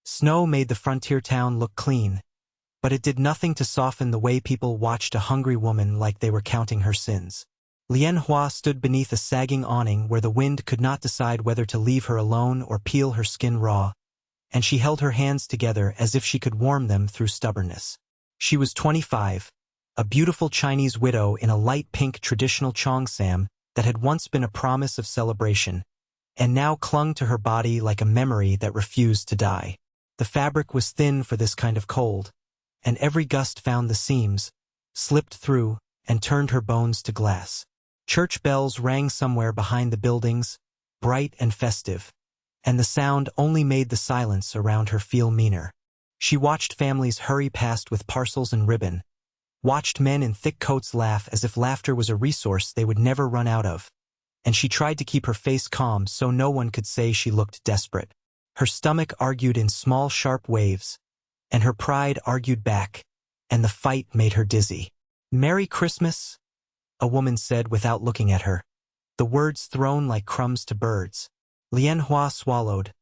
Snow made the frontier town look clean, but it did nothing to soften the way people watched a hungry woman like they were counting her sins. Lien Hua stood beneath a sagging awning where the wind could not decide whether to leave her alone or peel her skin raw, and she held her hands together as if she could warm them through stubbornness. She was 25, a beautiful Chinese widow in a light pink traditional cheongsam that had once been a promise of celebration, and now clung to her body like a memory that refused to die. The fabric was thin for this kind of cold, and every gust found the seams, slipped through, and turned her bones to glass. Church bells rang somewhere behind the buildings, bright and festive, and the sound only made the silence around her feel meaner. She watched families hurry past with parcels and ribbon, watched men in thick coats laugh as if laughter was a resource they would never run out of, and she tried to keep her face calm so no one could say she looked desperate. Her stomach argued in small sharp waves, and her pride argued back, and the fight made her dizzy. "Merry Christmas," a woman said without looking at her, the words thrown like crumbs to birds. Lien Hua swallowed,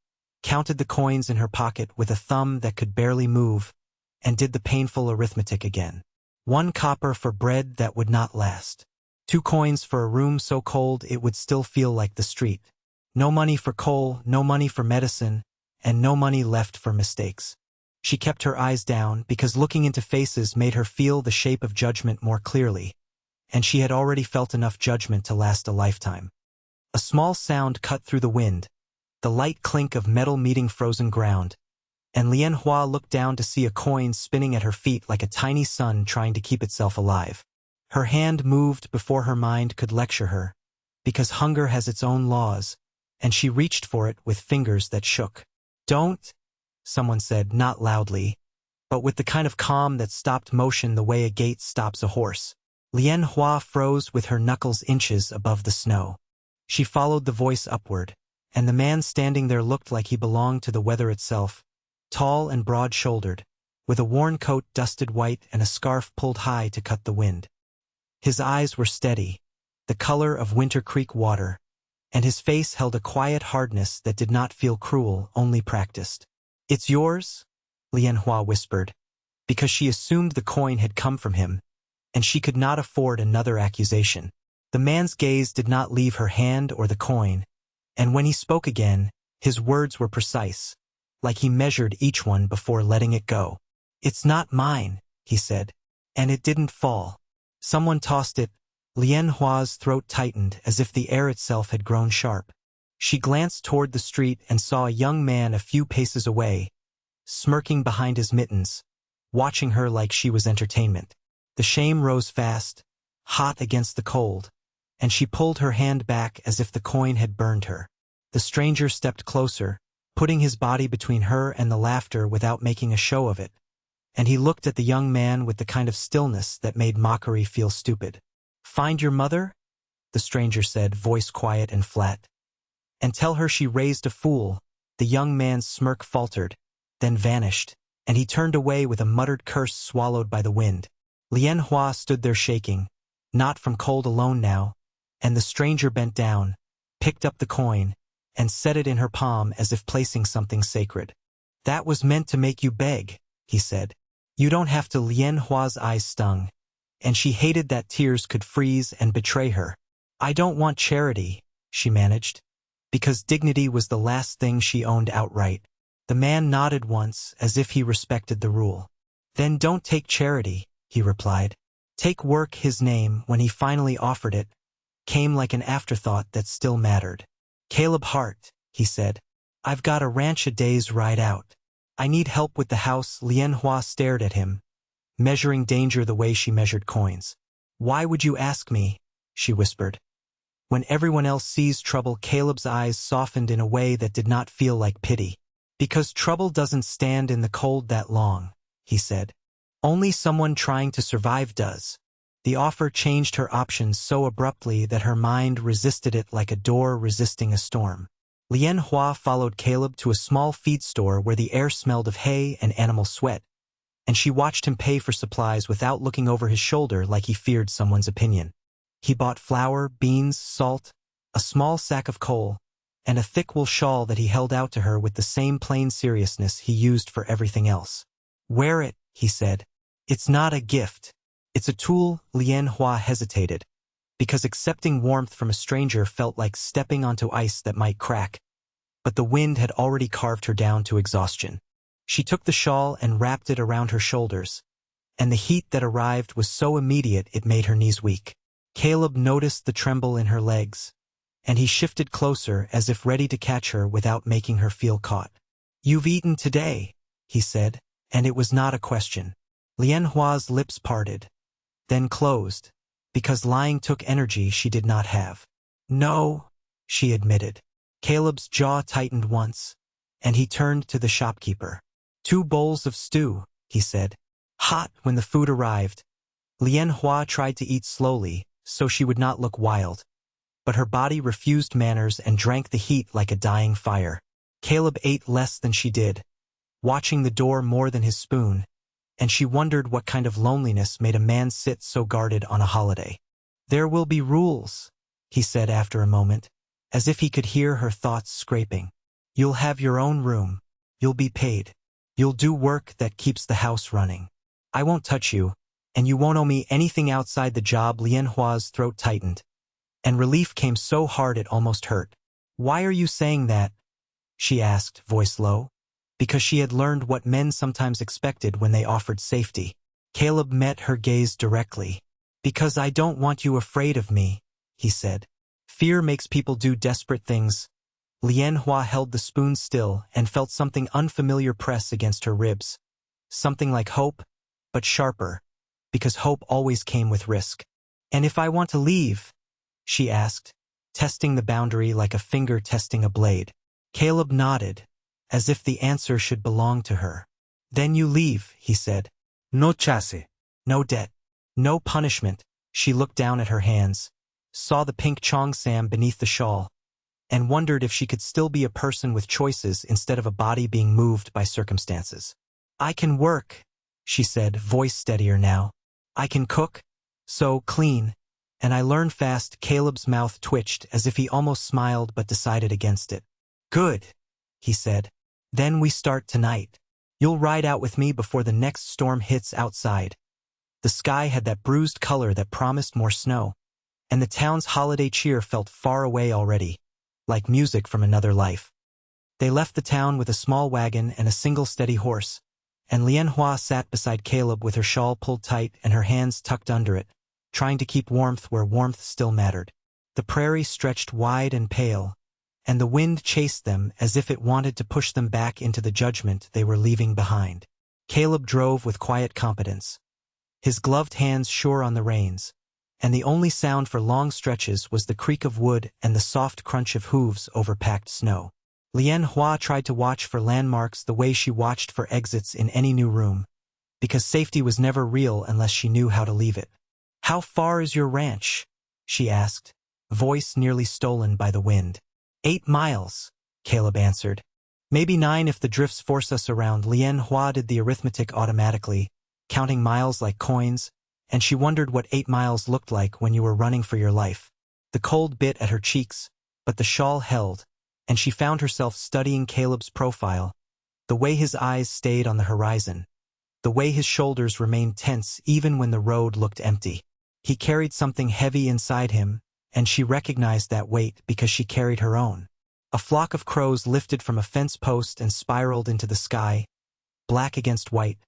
counted the coins in her pocket with a thumb that could barely move, and did the painful arithmetic again. 1 copper for bread that would not last. 2 coins for a room so cold it would still feel like the street. No money for coal, no money for medicine, and no money left for mistakes. She kept her eyes down because looking into faces made her feel the shape of judgment more clearly, and she had already felt enough judgment to last a lifetime. A small sound cut through the wind, the light clink of metal meeting frozen ground, and Lien Hua looked down to see a coin spinning at her feet like a tiny sun trying to keep itself alive. Her hand moved before her mind could lecture her, because hunger has its own laws, and she reached for it with fingers that shook. "Don't," someone said, not loudly, but with the kind of calm that stopped motion the way a gate stops a horse. Lien Hua froze with her knuckles inches above the snow. She followed the voice upward, and the man standing there looked like he belonged to the weather itself, tall and broad-shouldered, with a worn coat dusted white and a scarf pulled high to cut the wind. His eyes were steady, the color of Winter Creek water, and his face held a quiet hardness that did not feel cruel, only practiced. "It's yours?" Lien Hua whispered, because she assumed the coin had come from him, and she could not afford another accusation. The man's gaze did not leave her hand or the coin, and when he spoke again, his words were precise, like he measured each one before letting it go. "It's not mine," he said, "and it didn't fall. Someone tossed it." Lien Hua's throat tightened as if the air itself had grown sharp. She glanced toward the street and saw a young man a few paces away, smirking behind his mittens, watching her like she was entertainment. The shame rose fast, hot against the cold, and she pulled her hand back as if the coin had burned her. The stranger stepped closer, putting his body between her and the laughter without making a show of it, and he looked at the young man with the kind of stillness that made mockery feel stupid. "Find your mother?" the stranger said, voice quiet and flat. "And tell her she raised a fool." The young man's smirk faltered, then vanished, and he turned away with a muttered curse swallowed by the wind. Lien Hua stood there shaking, not from cold alone now, and the stranger bent down, picked up the coin, and set it in her palm as if placing something sacred. "That was meant to make you beg," he said. "You don't have to." Lien Hua's eyes stung, and she hated that tears could freeze and betray her. "I don't want charity," she managed, because dignity was the last thing she owned outright. The man nodded once, as if he respected the rule. "Then don't take charity," he replied. "Take work." His name, when he finally offered it, came like an afterthought that still mattered. "Caleb Hart," he said. "I've got a ranch a day's ride out. I need help with the house." Lien Hua stared at him, measuring danger the way she measured coins. "Why would you ask me?" she whispered. When everyone else sees trouble, Caleb's eyes softened in a way that did not feel like pity. "Because trouble doesn't stand in the cold that long," he said. "Only someone trying to survive does." The offer changed her options so abruptly that her mind resisted it like a door resisting a storm. Lien Hua followed Caleb to a small feed store where the air smelled of hay and animal sweat, and she watched him pay for supplies without looking over his shoulder like he feared someone's opinion. He bought flour, beans, salt, a small sack of coal, and a thick wool shawl that he held out to her with the same plain seriousness he used for everything else. "Wear it," he said. "It's not a gift. It's a tool." Lien Hua hesitated, because accepting warmth from a stranger felt like stepping onto ice that might crack, but the wind had already carved her down to exhaustion. She took the shawl and wrapped it around her shoulders, and the heat that arrived was so immediate it made her knees weak. Caleb noticed the tremble in her legs, and he shifted closer as if ready to catch her without making her feel caught. "You've eaten today," he said, and it was not a question. Lien Hua's lips parted, then closed, because lying took energy she did not have. "No," she admitted. Caleb's jaw tightened once, and he turned to the shopkeeper. "2 bowls of stew," he said. Hot when the food arrived. Lien Hua tried to eat slowly, so she would not look wild, but her body refused manners and drank the heat like a dying fire. Caleb ate less than she did, watching the door more than his spoon, and she wondered what kind of loneliness made a man sit so guarded on a holiday. "There will be rules," he said after a moment, as if he could hear her thoughts scraping. "You'll have your own room. You'll be paid. You'll do work that keeps the house running. I won't touch you, and you won't owe me anything outside the job." Lien Hua's throat tightened, and relief came so hard it almost hurt. "Why are you saying that?" she asked, voice low, because she had learned what men sometimes expected when they offered safety. Caleb met her gaze directly. "Because I don't want you afraid of me," he said. "Fear makes people do desperate things." Lien Hua held the spoon still and felt something unfamiliar press against her ribs. Something like hope, but sharper, because hope always came with risk. "And if I want to leave?" she asked, testing the boundary like a finger testing a blade. Caleb nodded, as if the answer should belong to her. "Then you leave," he said. "No chase. No debt. No punishment." She looked down at her hands, saw the pink cheongsam beneath the shawl, and wondered if she could still be a person with choices instead of a body being moved by circumstances. "I can work," she said, voice steadier now. "I can cook, sew, clean, and I learn fast." Caleb's mouth twitched as if he almost smiled but decided against it. "Good," he said. "Then we start tonight. You'll ride out with me before the next storm hits outside." The sky had that bruised color that promised more snow, and the town's holiday cheer felt far away already, like music from another life. They left the town with a small wagon and a single steady horse, and Lien Hua sat beside Caleb with her shawl pulled tight and her hands tucked under it, trying to keep warmth where warmth still mattered. The prairie stretched wide and pale, and the wind chased them as if it wanted to push them back into the judgment they were leaving behind. Caleb drove with quiet competence, his gloved hands sure on the reins, and the only sound for long stretches was the creak of wood and the soft crunch of hooves over packed snow. Lien Hua tried to watch for landmarks the way she watched for exits in any new room, because safety was never real unless she knew how to leave it. "How far is your ranch?" she asked, voice nearly stolen by the wind. 8 miles, Caleb answered. "Maybe 9 if the drifts force us around." Lien Hua did the arithmetic automatically, counting miles like coins, and she wondered what 8 miles looked like when you were running for your life. The cold bit at her cheeks, but the shawl held, and she found herself studying Caleb's profile, the way his eyes stayed on the horizon, the way his shoulders remained tense even when the road looked empty. He carried something heavy inside him, and she recognized that weight because she carried her own. A flock of crows lifted from a fence post and spiraled into the sky, black against white,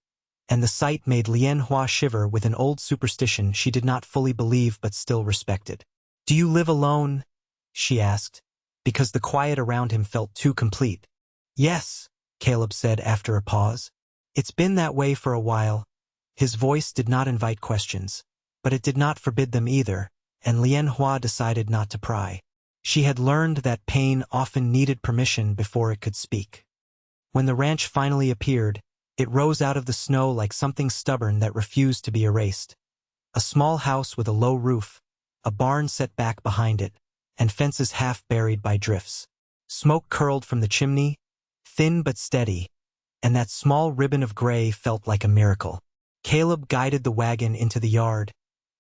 and the sight made Lien Hua shiver with an old superstition she did not fully believe but still respected. "Do you live alone?" she asked, because the quiet around him felt too complete. "Yes," Caleb said after a pause. "It's been that way for a while." His voice did not invite questions, but it did not forbid them either, and Lien Hua decided not to pry. She had learned that pain often needed permission before it could speak. When the ranch finally appeared, it rose out of the snow like something stubborn that refused to be erased. A small house with a low roof, a barn set back behind it, and fences half buried by drifts. Smoke curled from the chimney, thin but steady, and that small ribbon of gray felt like a miracle. Caleb guided the wagon into the yard,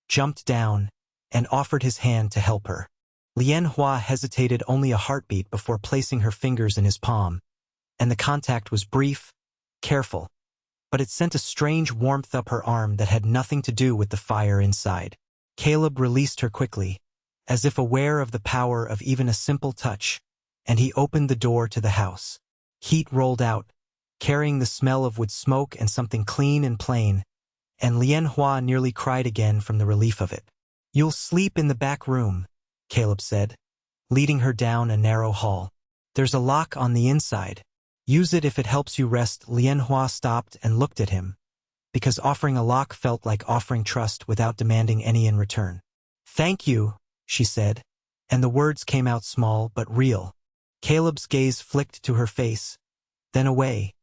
jumped down, and offered his hand to help her. Lien Hua hesitated only a heartbeat before placing her fingers in his palm, and the contact was brief, careful, but it sent a strange warmth up her arm that had nothing to do with the fire inside. Caleb released her quickly, as if aware of the power of even a simple touch, and he opened the door to the house. Heat rolled out, carrying the smell of wood smoke and something clean and plain, and Lien Hua nearly cried again from the relief of it. "You'll sleep in the back room," Caleb said, leading her down a narrow hall. "There's a lock on the inside. Use it if it helps you rest." Lien Hua stopped and looked at him, because offering a lock felt like offering trust without demanding any in return. "Thank you," she said, and the words came out small but real. Caleb's gaze flicked to her face, then away,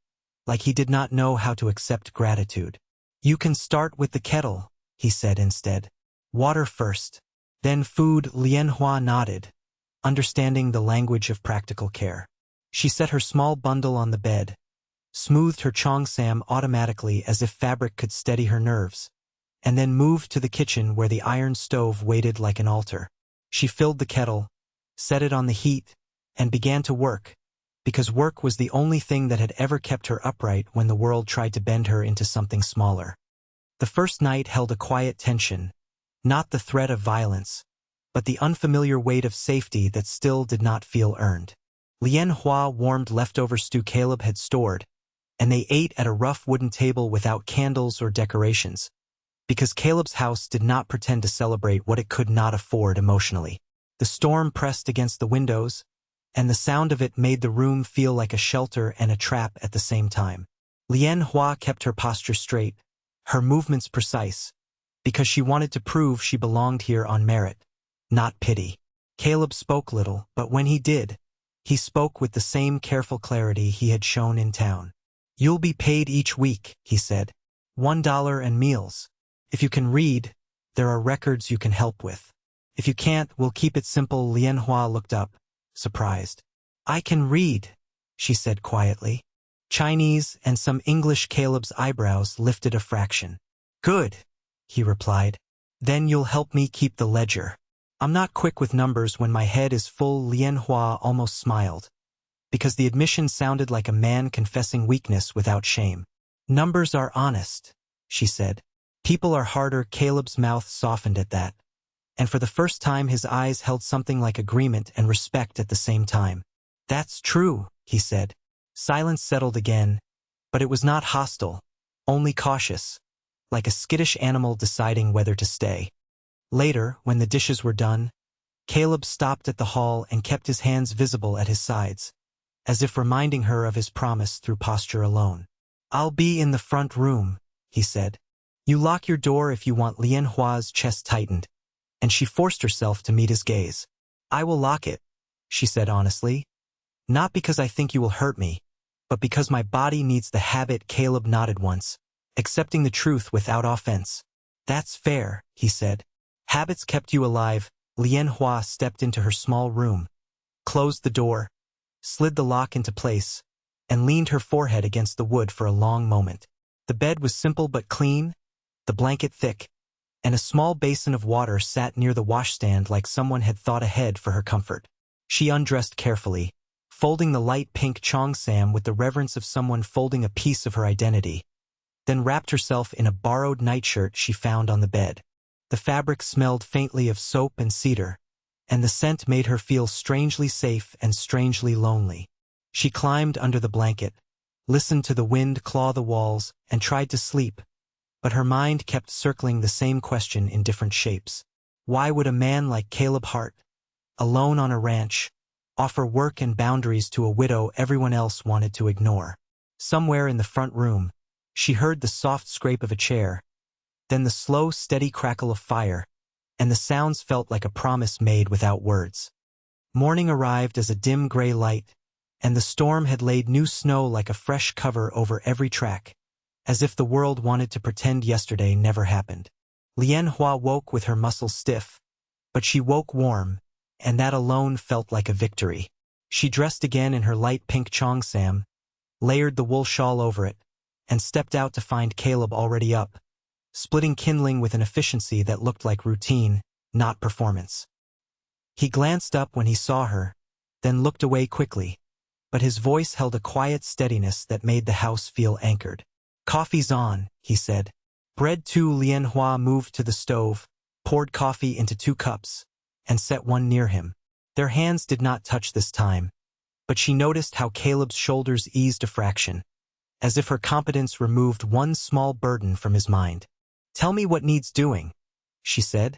like he did not know how to accept gratitude. "You can start with the kettle," he said instead. "Water first, then food." Lien Hua nodded, understanding the language of practical care. She set her small bundle on the bed, smoothed her cheongsam automatically as if fabric could steady her nerves, and then moved to the kitchen where the iron stove waited like an altar. She filled the kettle, set it on the heat, and began to work, because work was the only thing that had ever kept her upright when the world tried to bend her into something smaller. The first night held a quiet tension, not the threat of violence, but the unfamiliar weight of safety that still did not feel earned. Lien Hua warmed leftover stew Caleb had stored, and they ate at a rough wooden table without candles or decorations, because Caleb's house did not pretend to celebrate what it could not afford emotionally. The storm pressed against the windows, and the sound of it made the room feel like a shelter and a trap at the same time. Lien Hua kept her posture straight, her movements precise, because she wanted to prove she belonged here on merit, not pity. Caleb spoke little, but when he did, he spoke with the same careful clarity he had shown in town. "You'll be paid each week," he said. $1 and meals. If you can read, there are records you can help with. If you can't, we'll keep it simple." Lien Hua looked up, surprised. "I can read," she said quietly. "Chinese and some English." Caleb's eyebrows lifted a fraction. "Good," he replied. "Then you'll help me keep the ledger. I'm not quick with numbers when my head is full." Lien Hua almost smiled, because the admission sounded like a man confessing weakness without shame. "Numbers are honest," she said. "People are harder." Caleb's mouth softened at that, and for the first time his eyes held something like agreement and respect at the same time. "That's true," he said. Silence settled again, but it was not hostile, only cautious, like a skittish animal deciding whether to stay. Later, when the dishes were done, Caleb stopped at the hall and kept his hands visible at his sides, as if reminding her of his promise through posture alone. "I'll be in the front room," he said. "You lock your door if you want." Lien Hua's chest tightened, and she forced herself to meet his gaze. "I will lock it," she said honestly. "Not because I think you will hurt me, but because my body needs the habit." Caleb nodded once, accepting the truth without offense. "That's fair," he said. "Habits kept you alive." Lien Hua stepped into her small room, closed the door, slid the lock into place, and leaned her forehead against the wood for a long moment. The bed was simple but clean, the blanket thick, and a small basin of water sat near the washstand like someone had thought ahead for her comfort. She undressed carefully, folding the light pink cheongsam with the reverence of someone folding a piece of her identity, then wrapped herself in a borrowed nightshirt she found on the bed. The fabric smelled faintly of soap and cedar, and the scent made her feel strangely safe and strangely lonely. She climbed under the blanket, listened to the wind claw the walls, and tried to sleep, but her mind kept circling the same question in different shapes. Why would a man like Caleb Hart, alone on a ranch, offer work and boundaries to a widow everyone else wanted to ignore? Somewhere in the front room, she heard the soft scrape of a chair, then the slow, steady crackle of fire, and the sounds felt like a promise made without words. Morning arrived as a dim gray light, and the storm had laid new snow like a fresh cover over every track, as if the world wanted to pretend yesterday never happened. Lien Hua woke with her muscles stiff, but she woke warm, and that alone felt like a victory. She dressed again in her light pink cheongsam, layered the wool shawl over it, and stepped out to find Caleb already up, splitting kindling with an efficiency that looked like routine, not performance. He glanced up when he saw her, then looked away quickly, but his voice held a quiet steadiness that made the house feel anchored. "Coffee's on," he said. Bread too. Lien Hua moved to the stove, poured coffee into 2 cups, and set one near him. Their hands did not touch this time, but she noticed how Caleb's shoulders eased a fraction, as if her competence removed one small burden from his mind. "Tell me what needs doing," she said,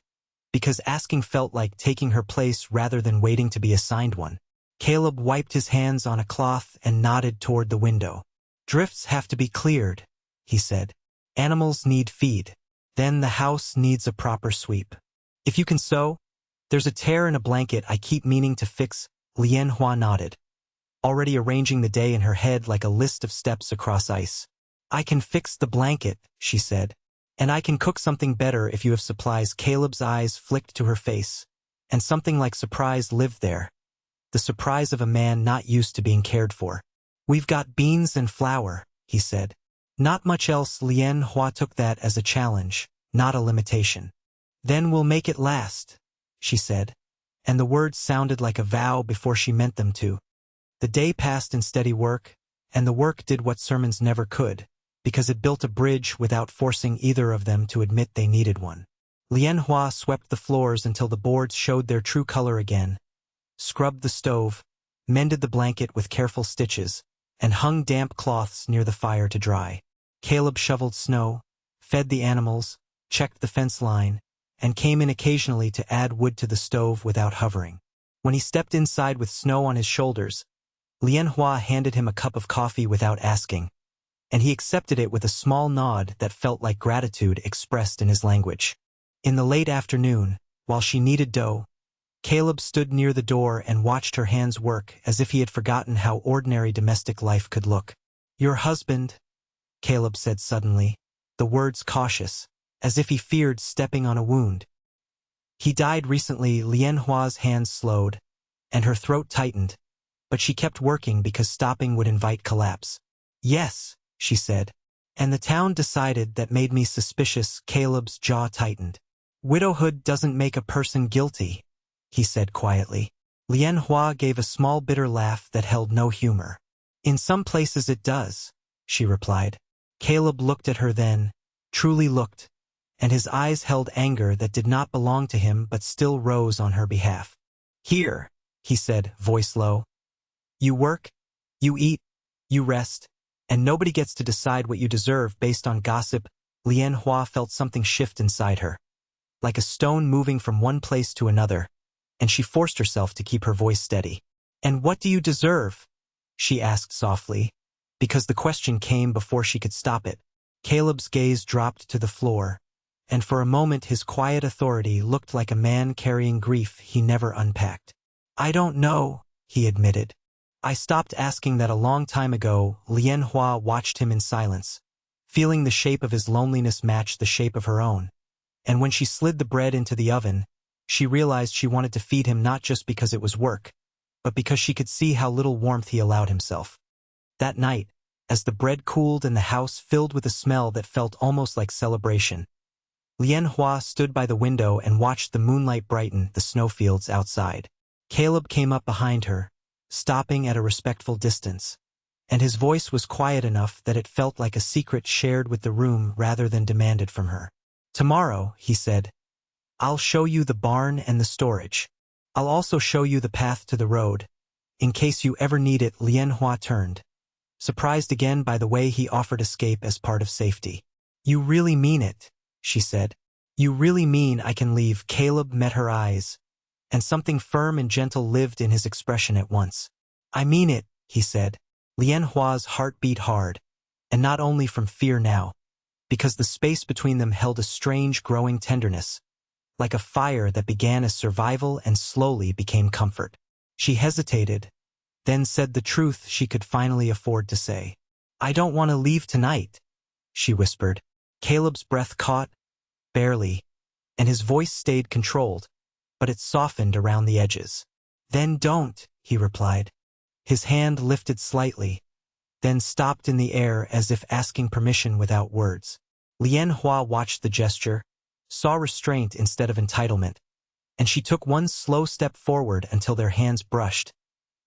because asking felt like taking her place rather than waiting to be assigned one. Caleb wiped his hands on a cloth and nodded toward the window. "Drifts have to be cleared," he said. "Animals need feed. Then the house needs a proper sweep. If you can sew, there's a tear in a blanket I keep meaning to fix." Lien Hua nodded, already arranging the day in her head like a list of steps across ice. "I can fix the blanket," she said. "And I can cook something better if you have supplies." Caleb's eyes flicked to her face, and something like surprise lived there. The surprise of a man not used to being cared for. "We've got beans and flour," he said. "Not much else." Lien Hua took that as a challenge, not a limitation. "Then we'll make it last," she said, and the words sounded like a vow before she meant them to. The day passed in steady work, and the work did what sermons never could, because it built a bridge without forcing either of them to admit they needed one. Lien Hua swept the floors until the boards showed their true color again, scrubbed the stove, mended the blanket with careful stitches, and hung damp cloths near the fire to dry. Caleb shoveled snow, fed the animals, checked the fence line, and came in occasionally to add wood to the stove without hovering. When he stepped inside with snow on his shoulders, Lien Hua handed him a cup of coffee without asking, and he accepted it with a small nod that felt like gratitude expressed in his language. In the late afternoon, while she kneaded dough, Caleb stood near the door and watched her hands work as if he had forgotten how ordinary domestic life could look. "Your husband," Caleb said suddenly, the words cautious, as if he feared stepping on a wound. "He died recently." Lien Hua's hands slowed, and her throat tightened, but she kept working because stopping would invite collapse. "Yes," she said, "and the town decided that made me suspicious." Caleb's jaw tightened. "Widowhood doesn't make a person guilty," he said quietly. Lien Hua gave a small bitter laugh that held no humor. "In some places it does," she replied. Caleb looked at her then, truly looked, and his eyes held anger that did not belong to him but still rose on her behalf. "Here," he said, voice low. "You work, you eat, you rest, and nobody gets to decide what you deserve based on gossip." Lien Hua felt something shift inside her, like a stone moving from one place to another, and she forced herself to keep her voice steady. "And what do you deserve?" she asked softly, because the question came before she could stop it. Caleb's gaze dropped to the floor, and for a moment his quiet authority looked like a man carrying grief he never unpacked. "I don't know," he admitted. "I stopped asking that a long time ago." Lien Hua watched him in silence, feeling the shape of his loneliness match the shape of her own. And when she slid the bread into the oven, she realized she wanted to feed him not just because it was work, but because she could see how little warmth he allowed himself. That night, as the bread cooled and the house filled with a smell that felt almost like celebration, Lien Hua stood by the window and watched the moonlight brighten the snowfields outside. Caleb came up behind her, stopping at a respectful distance, and his voice was quiet enough that it felt like a secret shared with the room rather than demanded from her. "Tomorrow," he said, "I'll show you the barn and the storage. I'll also show you the path to the road, in case you ever need it." Lien Hua turned, surprised again by the way he offered escape as part of safety. "You really mean it," she said. "You really mean I can leave?" Caleb met her eyes, and something firm and gentle lived in his expression at once. "I mean it," he said. Lien Hua's heart beat hard, and not only from fear now, because the space between them held a strange growing tenderness, like a fire that began as survival and slowly became comfort. She hesitated, then said the truth she could finally afford to say. "I don't want to leave tonight," she whispered. Caleb's breath caught, barely, and his voice stayed controlled, but it softened around the edges. "Then don't," he replied. His hand lifted slightly, then stopped in the air as if asking permission without words. Lien Hua watched the gesture, saw restraint instead of entitlement, and she took one slow step forward until their hands brushed,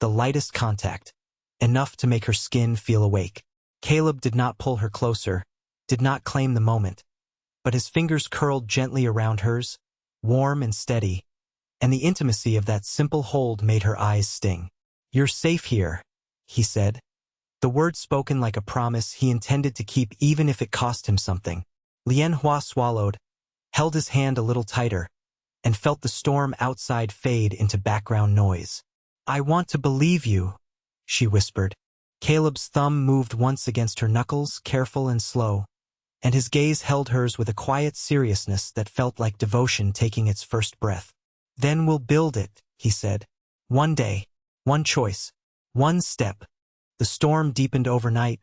the lightest contact, enough to make her skin feel awake. Caleb did not pull her closer, did not claim the moment, but his fingers curled gently around hers, warm and steady, and the intimacy of that simple hold made her eyes sting. "You're safe here," he said, the words spoken like a promise he intended to keep even if it cost him something. Lien Hua swallowed, held his hand a little tighter, and felt the storm outside fade into background noise. "I want to believe you," she whispered. Caleb's thumb moved once against her knuckles, careful and slow, and his gaze held hers with a quiet seriousness that felt like devotion taking its first breath. "Then we'll build it," he said. "One day, one choice, one step." The storm deepened overnight,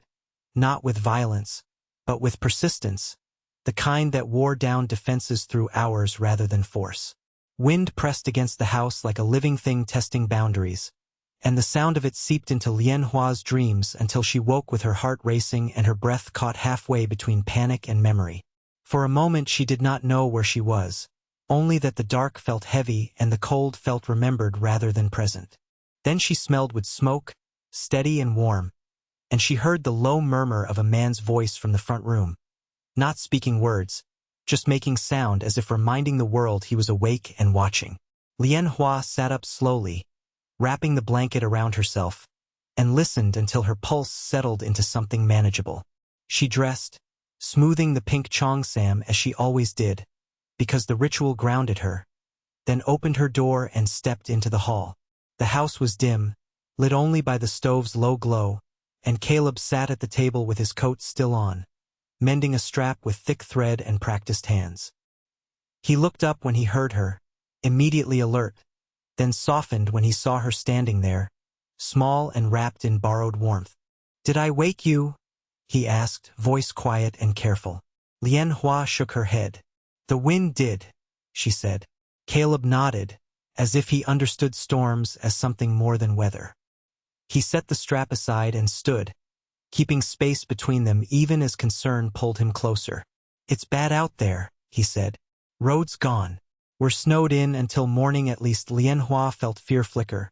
not with violence, but with persistence, the kind that wore down defenses through hours rather than force. Wind pressed against the house like a living thing testing boundaries, and the sound of it seeped into Lien Hua's dreams until she woke with her heart racing and her breath caught halfway between panic and memory. For a moment she did not know where she was, only that the dark felt heavy and the cold felt remembered rather than present. Then she smelled wood smoke, steady and warm, and she heard the low murmur of a man's voice from the front room, not speaking words, just making sound as if reminding the world he was awake and watching. Lien Hua sat up slowly, wrapping the blanket around herself, and listened until her pulse settled into something manageable. She dressed, smoothing the pink cheongsam as she always did, because the ritual grounded her, then opened her door and stepped into the hall. The house was dim, lit only by the stove's low glow, and Caleb sat at the table with his coat still on, mending a strap with thick thread and practiced hands. He looked up when he heard her, immediately alert, then softened when he saw her standing there, small and wrapped in borrowed warmth. "Did I wake you?" he asked, voice quiet and careful. Lien Hua shook her head. "The wind did," she said. Caleb nodded, as if he understood storms as something more than weather. He set the strap aside and stood, keeping space between them even as concern pulled him closer. "It's bad out there," he said. "Roads gone. We're snowed in until morning at least." Lien Hua felt fear flicker,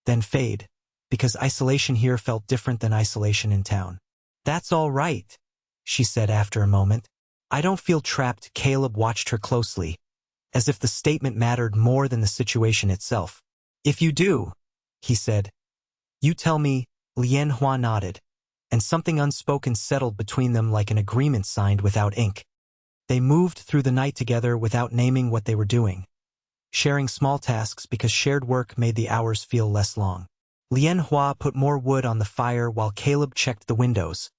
then fade, because isolation here felt different than isolation in town. "That's all right," she said after a moment. "I don't feel trapped." Caleb watched her closely, as if the statement mattered more than the situation itself. "If you do," he said, "you tell me." Lien Hua nodded, and something unspoken settled between them like an agreement signed without ink. They moved through the night together without naming what they were doing, sharing small tasks because shared work made the hours feel less long. Lien Hua put more wood on the fire while Caleb checked the windows,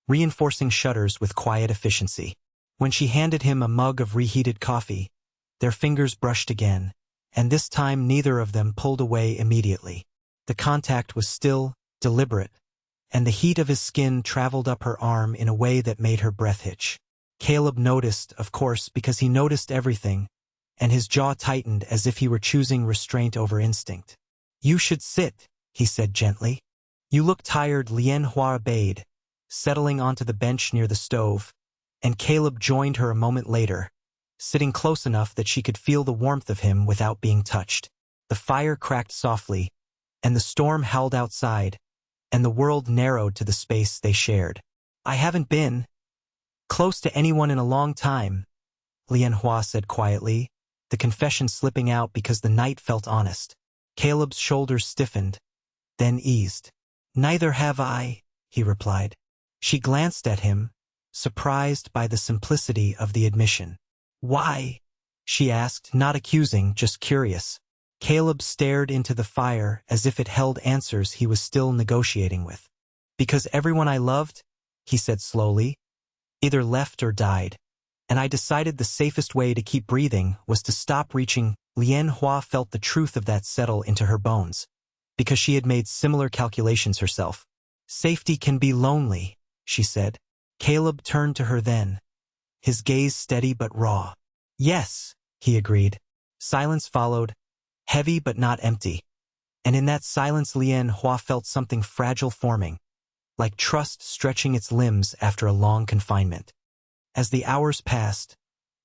reinforcing shutters with quiet efficiency. When she handed him a mug of reheated coffee, their fingers brushed again, and this time neither of them pulled away immediately. The contact was still, deliberate, and the heat of his skin traveled up her arm in a way that made her breath hitch. Caleb noticed, of course, because he noticed everything, and his jaw tightened as if he were choosing restraint over instinct. "You should sit," he said gently. "You look tired." Lien Hua obeyed, settling onto the bench near the stove, and Caleb joined her a moment later, sitting close enough that she could feel the warmth of him without being touched. The fire cracked softly, and the storm howled outside, and the world narrowed to the space they shared. "I haven't been close to anyone in a long time," Lien Hua said quietly, the confession slipping out because the night felt honest. Caleb's shoulders stiffened, then eased. "Neither have I," he replied. She glanced at him, surprised by the simplicity of the admission. "Why?" she asked, not accusing, just curious. Caleb stared into the fire as if it held answers he was still negotiating with. "Because everyone I loved," he said slowly, "either left or died, and I decided the safest way to keep breathing was to stop reaching." Lien Hua felt the truth of that settle into her bones, because she had made similar calculations herself. "Safety can be lonely," she said. Caleb turned to her then, his gaze steady but raw. "Yes," he agreed. Silence followed, heavy but not empty, and in that silence Lien Hua felt something fragile forming, like trust stretching its limbs after a long confinement. As the hours passed,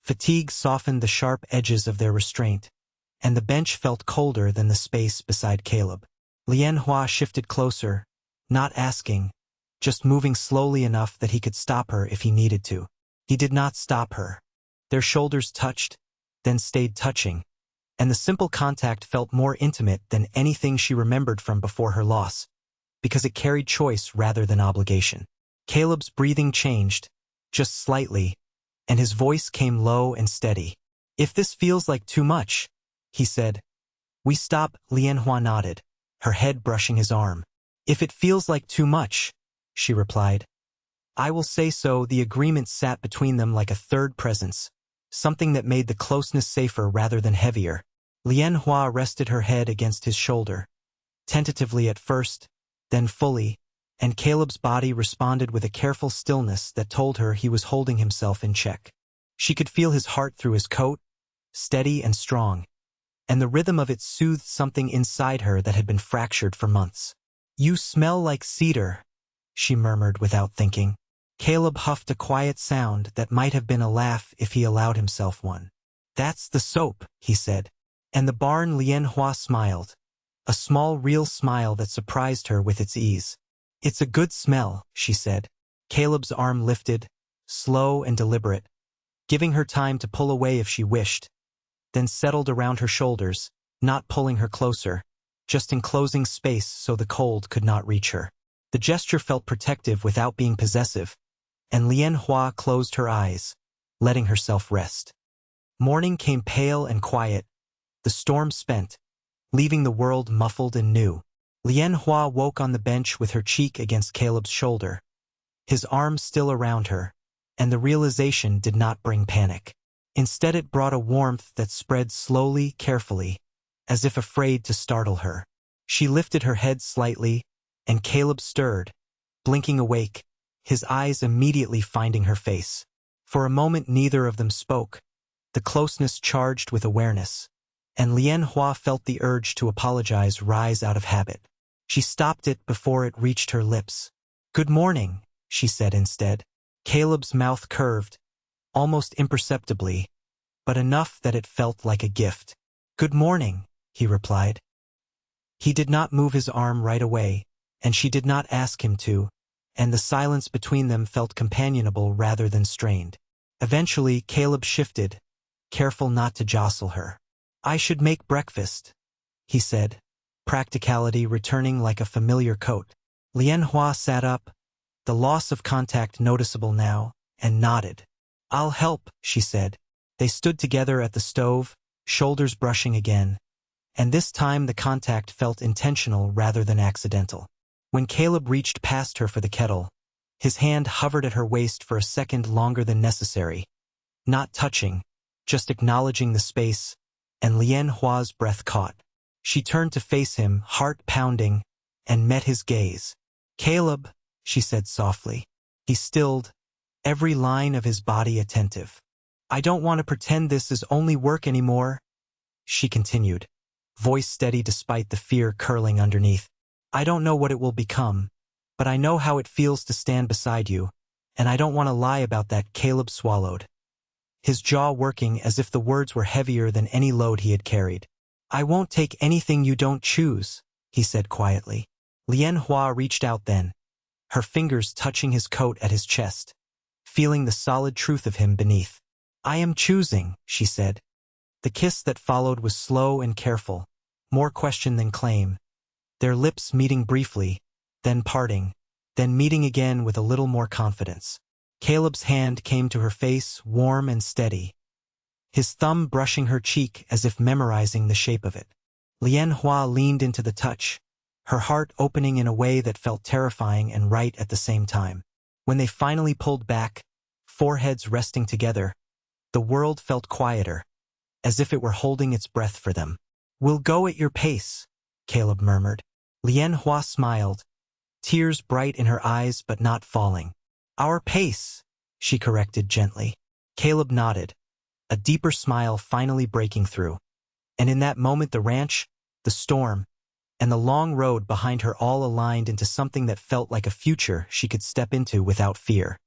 fatigue softened the sharp edges of their restraint, and the bench felt colder than the space beside Caleb. Lien Hua shifted closer, not asking, just moving slowly enough that he could stop her if he needed to. He did not stop her. Their shoulders touched, then stayed touching, and the simple contact felt more intimate than anything she remembered from before her loss, because it carried choice rather than obligation. Caleb's breathing changed, just slightly, and his voice came low and steady. "If this feels like too much," he said. "We stop." Lien Hua nodded, her head brushing his arm. "If it feels like too much," she replied. "I will say so." The agreement sat between them like a third presence, something that made the closeness safer rather than heavier. Lien Hua rested her head against his shoulder, tentatively at first, then fully, and Caleb's body responded with a careful stillness that told her he was holding himself in check. She could feel his heart through his coat, steady and strong, and the rhythm of it soothed something inside her that had been fractured for months. "You smell like cedar," she murmured without thinking. Caleb huffed a quiet sound that might have been a laugh if he allowed himself one. "That's the soap," he said. "And the barn." Lien Hua smiled, a small real smile that surprised her with its ease. "It's a good smell," she said. Caleb's arm lifted, slow and deliberate, giving her time to pull away if she wished, then settled around her shoulders, not pulling her closer, just enclosing space so the cold could not reach her. The gesture felt protective without being possessive, and Lien Hua closed her eyes, letting herself rest. Morning came pale and quiet, the storm spent, leaving the world muffled and new. Lien Hua woke on the bench with her cheek against Caleb's shoulder, his arm still around her, and the realization did not bring panic. Instead it brought a warmth that spread slowly, carefully, as if afraid to startle her. She lifted her head slightly, and Caleb stirred, blinking awake, his eyes immediately finding her face. For a moment neither of them spoke, the closeness charged with awareness, and Lien Hua felt the urge to apologize rise out of habit. She stopped it before it reached her lips. "Good morning," she said instead. Caleb's mouth curved, almost imperceptibly, but enough that it felt like a gift. "Good morning," he replied. He did not move his arm right away, and she did not ask him to, and the silence between them felt companionable rather than strained. Eventually, Caleb shifted, careful not to jostle her. "I should make breakfast," he said, practicality returning like a familiar coat. Lien Hua sat up, the loss of contact noticeable now, and nodded. "I'll help," she said. They stood together at the stove, shoulders brushing again, and this time the contact felt intentional rather than accidental. When Caleb reached past her for the kettle, his hand hovered at her waist for a second longer than necessary, not touching, just acknowledging the space, and Lien Hua's breath caught. She turned to face him, heart pounding, and met his gaze. "Caleb," she said softly. He stilled, every line of his body attentive. "I don't want to pretend this is only work anymore," she continued, voice steady despite the fear curling underneath. "I don't know what it will become, but I know how it feels to stand beside you, and I don't want to lie about that." Caleb swallowed, his jaw working as if the words were heavier than any load he had carried. "I won't take anything you don't choose," he said quietly. Lien Hua reached out then, her fingers touching his coat at his chest, feeling the solid truth of him beneath. "I am choosing," she said. The kiss that followed was slow and careful, more question than claim, their lips meeting briefly, then parting, then meeting again with a little more confidence. Caleb's hand came to her face, warm and steady, his thumb brushing her cheek as if memorizing the shape of it. Lien Hua leaned into the touch, her heart opening in a way that felt terrifying and right at the same time. When they finally pulled back, foreheads resting together, the world felt quieter, as if it were holding its breath for them. "We'll go at your pace," Caleb murmured. Lien Hua smiled, tears bright in her eyes but not falling. "Our pace," she corrected gently. Caleb nodded, a deeper smile finally breaking through. And in that moment the ranch, the storm, and the long road behind her all aligned into something that felt like a future she could step into without fear.